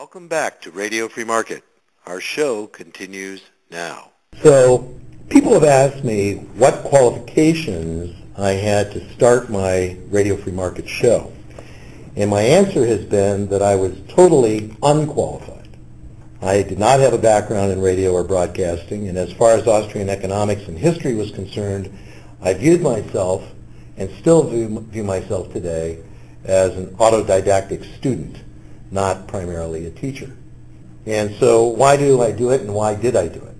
Welcome back to Radio Free Market. Our show continues now. So, people have asked me what qualifications I had to start my Radio Free Market show. And my answer has been that I was totally unqualified. I did not have a background in radio or broadcasting, and as far as Austrian economics and history was concerned, I viewed myself, and still view myself today, as an autodidactic student, not primarily a teacher. And so why do I do it, and why did I do it?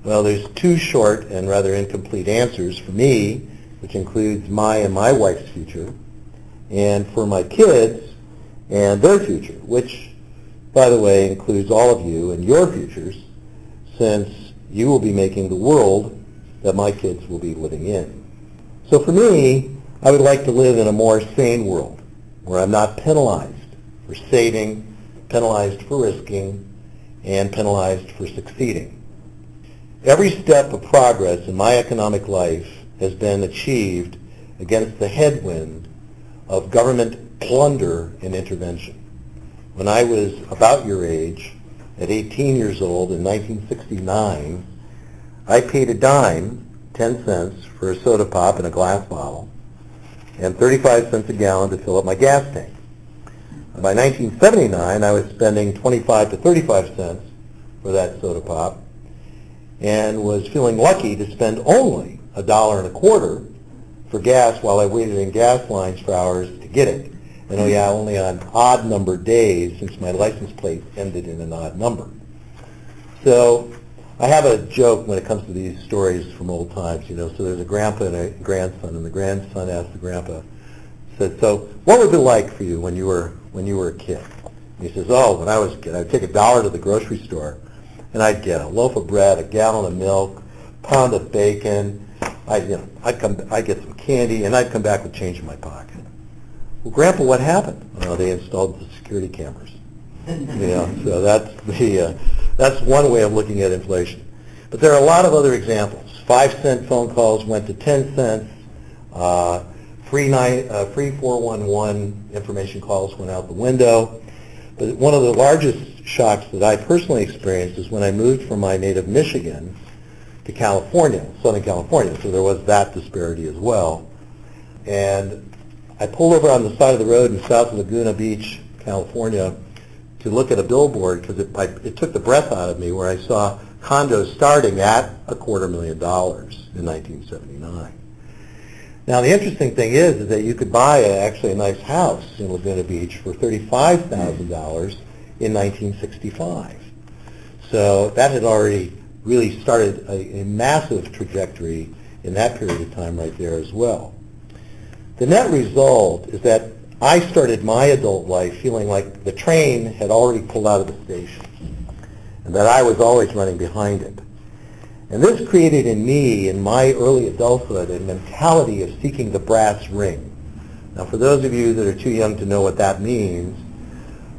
Well, there's two short and rather incomplete answers for me, which includes my and my wife's future, and for my kids and their future, which, by the way, includes all of you and your futures, since you will be making the world that my kids will be living in. So for me, I would like to live in a more sane world, where I'm not penalized for saving, penalized for risking, and penalized for succeeding. Every step of progress in my economic life has been achieved against the headwind of government plunder and intervention. When I was about your age, at 18 years old in 1969, I paid a dime, 10 cents, for a soda pop in a glass bottle, and 35 cents a gallon to fill up my gas tank. By 1979, I was spending 25 to 35 cents for that soda pop, and was feeling lucky to spend only $1.25 for gas while I waited in gas lines for hours to get it. And only on odd numbered days, since my license plate ended in an odd number. So I have a joke when it comes to these stories from old times, So there's a grandpa and a grandson, and the grandson asked the grandpa, said, "So what was it like for you when you were a kid?" And he says, "Oh, when I was a kid, I'd take $1 to the grocery store, and I'd get a loaf of bread, a gallon of milk, pound of bacon. I'd get some candy, and I'd come back with change in my pocket." "Well, Grandpa, what happened?" "Well, they installed the security cameras." So that's one way of looking at inflation. But there are a lot of other examples. 5-cent phone calls went to 10 cents. Free 411 information calls went out the window. But one of the largest shocks that I personally experienced is when I moved from my native Michigan to California, Southern California. So there was that disparity as well. And I pulled over on the side of the road in South Laguna Beach, California, to look at a billboard because it took the breath out of me, where I saw condos starting at $250,000 in 1979. Now, the interesting thing is that you could buy actually a nice house in Laguna Beach for $35,000 in 1965. So that had already really started a massive trajectory in that period of time right there as well. The net result is that I started my adult life feeling like the train had already pulled out of the station, and that I was always running behind it. And this created in me, in my early adulthood, a mentality of seeking the brass ring. Now, for those of you that are too young to know what that means,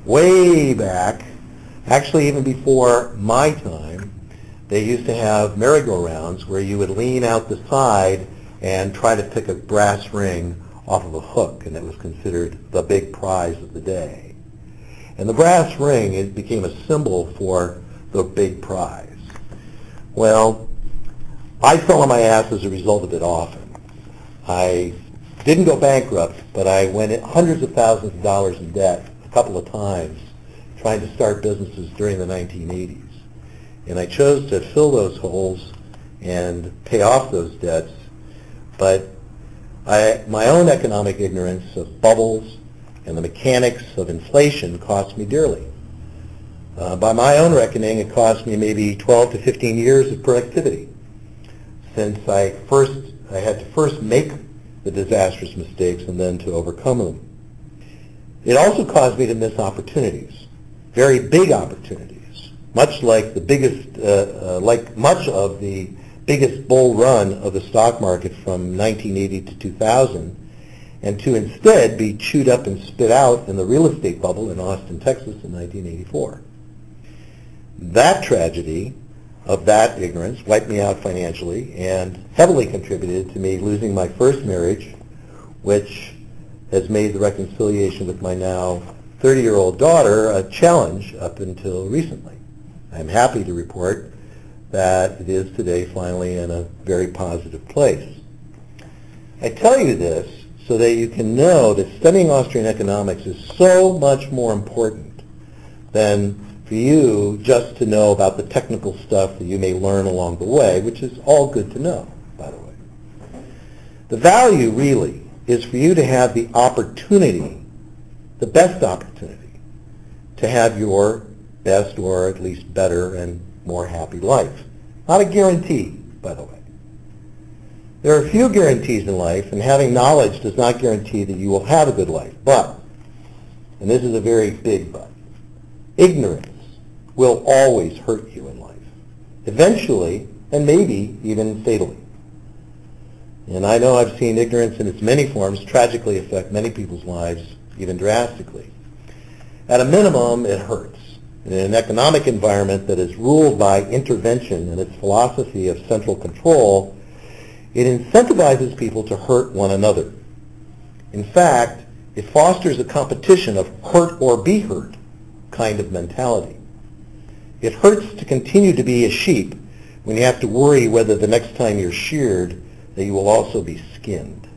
way back, actually even before my time, they used to have merry-go-rounds where you would lean out the side and try to pick a brass ring off of a hook, and it was considered the big prize of the day. And the brass ring, it became a symbol for the big prize. Well, I fell on my ass as a result of it often. I didn't go bankrupt, but I went hundreds of thousands of dollars in debt a couple of times trying to start businesses during the 1980s. And I chose to fill those holes and pay off those debts, but my own economic ignorance of bubbles and the mechanics of inflation cost me dearly. By my own reckoning, it cost me maybe 12 to 15 years of productivity, since I had to first make the disastrous mistakes and then to overcome them. It also caused me to miss opportunities, very big opportunities, much of the biggest bull run of the stock market from 1980 to 2000, and to instead be chewed up and spit out in the real estate bubble in Austin, Texas in 1984. That tragedy of that ignorance wiped me out financially and heavily contributed to me losing my first marriage, which has made the reconciliation with my now 30-year-old daughter a challenge up until recently. I'm happy to report that it is today finally in a very positive place. I tell you this so that you can know that studying Austrian economics is so much more important than for you just to know about the technical stuff that you may learn along the way, which is all good to know, by the way. The value really is for you to have the opportunity, the best opportunity, to have your best or at least better and more happy life. Not a guarantee, by the way. There are few guarantees in life, and having knowledge does not guarantee that you will have a good life. But, and this is a very big but, ignorance will always hurt you in life. Eventually, and maybe even fatally. And I know I've seen ignorance in its many forms tragically affect many people's lives, even drastically. At a minimum, it hurts. In an economic environment that is ruled by intervention and its philosophy of central control, it incentivizes people to hurt one another. In fact, it fosters a competition of hurt or be hurt kind of mentality. It hurts to continue to be a sheep when you have to worry whether the next time you're sheared that you will also be skinned.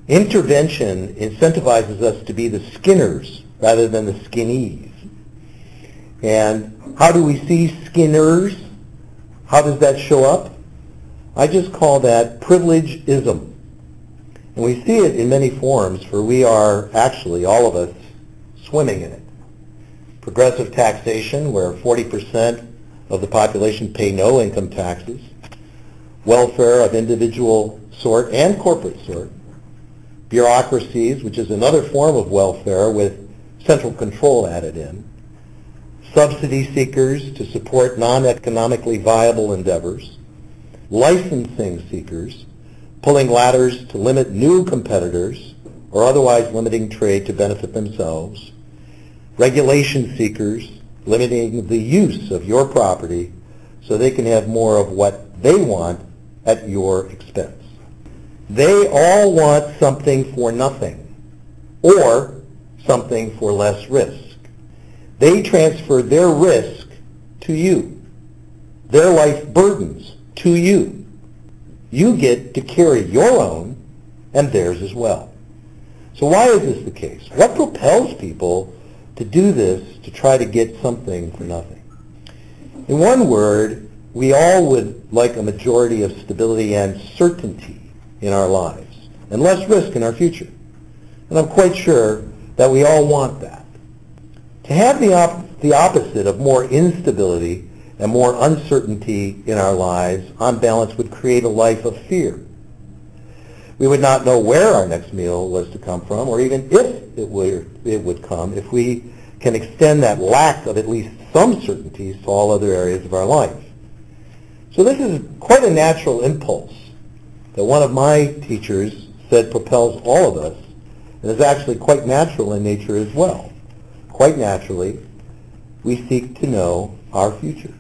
Intervention incentivizes us to be the skinners rather than the skinnies. And how do we see skinners? How does that show up? I just call that privilegeism. And we see it in many forms, for we are actually, all of us, swimming in it. Progressive taxation, where 40% of the population pay no income taxes. Welfare of individual sort and corporate sort. Bureaucracies, which is another form of welfare with central control added in. Subsidy seekers to support non-economically viable endeavors. Licensing seekers, pulling ladders to limit new competitors or otherwise limiting trade to benefit themselves. Regulation seekers, limiting the use of your property so they can have more of what they want at your expense. They all want something for nothing or something for less risk. They transfer their risk to you, their life burdens to you. You get to carry your own and theirs as well. So why is this the case? What propels people to do this, to try to get something for nothing? In one word, we all would like a majority of stability and certainty in our lives, and less risk in our future. And I'm quite sure that we all want that. To have the opposite of more instability and more uncertainty in our lives, on balance, would create a life of fear. We would not know where our next meal was to come from, or even if it would come, if we can extend that lack of at least some certainties to all other areas of our life. So this is quite a natural impulse that one of my teachers said propels all of us, and is actually quite natural in nature as well. Quite naturally, we seek to know our future.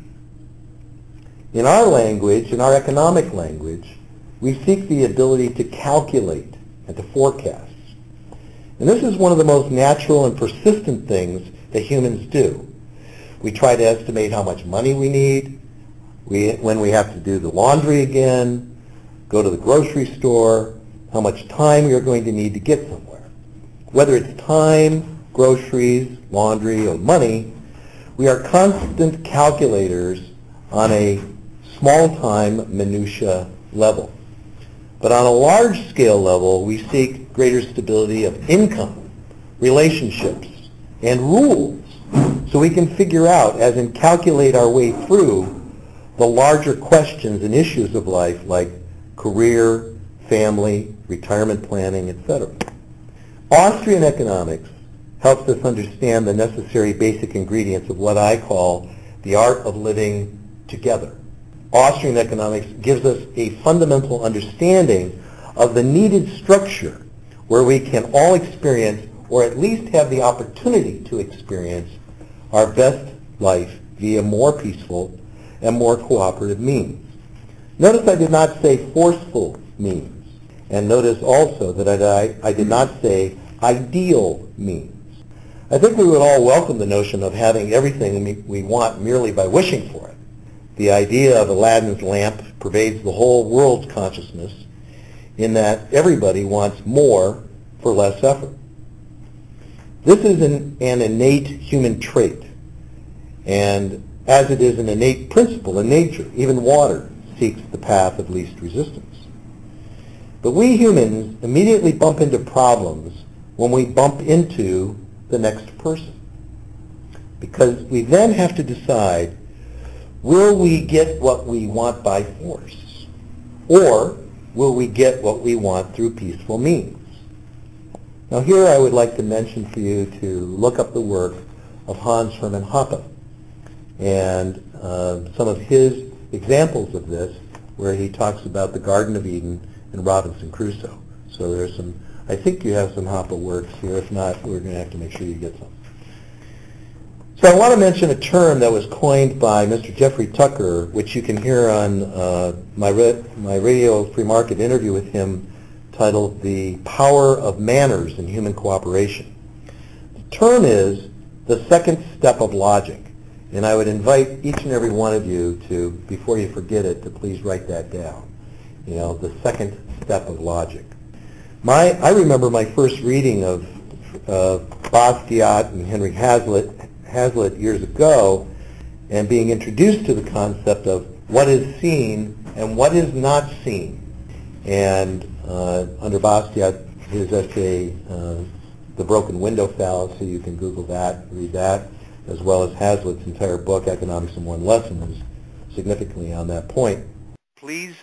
In our language, in our economic language, we seek the ability to calculate and to forecast. And this is one of the most natural and persistent things that humans do. We try to estimate how much money we need, when we have to do the laundry again, go to the grocery store, how much time we are going to need to get somewhere. Whether it's time, groceries, laundry, or money, we are constant calculators on a small-time minutia level. But on a large-scale level, we seek greater stability of income, relationships, and rules, so we can figure out, as in calculate our way through, the larger questions and issues of life like career, family, retirement planning, etc. Austrian economics helps us understand the necessary basic ingredients of what I call the art of living together. Austrian economics gives us a fundamental understanding of the needed structure where we can all experience, or at least have the opportunity to experience, our best life via more peaceful and more cooperative means. Notice I did not say forceful means, and notice also that I did not say ideal means. I think we would all welcome the notion of having everything we want merely by wishing for it. The idea of Aladdin's lamp pervades the whole world's consciousness in that everybody wants more for less effort. This is an innate human trait, and as it is an innate principle in nature, even water seeks the path of least resistance. But we humans immediately bump into problems when we bump into the next person, because we then have to decide, will we get what we want by force, or will we get what we want through peaceful means? Now here I would like to mention for you to look up the work of Hans Hermann Hoppe and some of his examples of this, where he talks about the Garden of Eden and Robinson Crusoe. So there's some, I think you have some Hoppe works here. If not, we're going to have to make sure you get some. So I want to mention a term that was coined by Mr. Jeffrey Tucker, which you can hear on my Radio Free Market interview with him, titled The Power of Manners in Human Cooperation. The term is the second step of logic, and I would invite each and every one of you to, before you forget it, to please write that down. You know, the second step of logic. I remember my first reading of Bastiat and Henry Hazlitt years ago, and being introduced to the concept of what is seen and what is not seen. And under Bastiat, his essay, The Broken Window Fallacy, you can Google that, read that, as well as Hazlitt's entire book, Economics in One Lesson, is significantly on that point. Please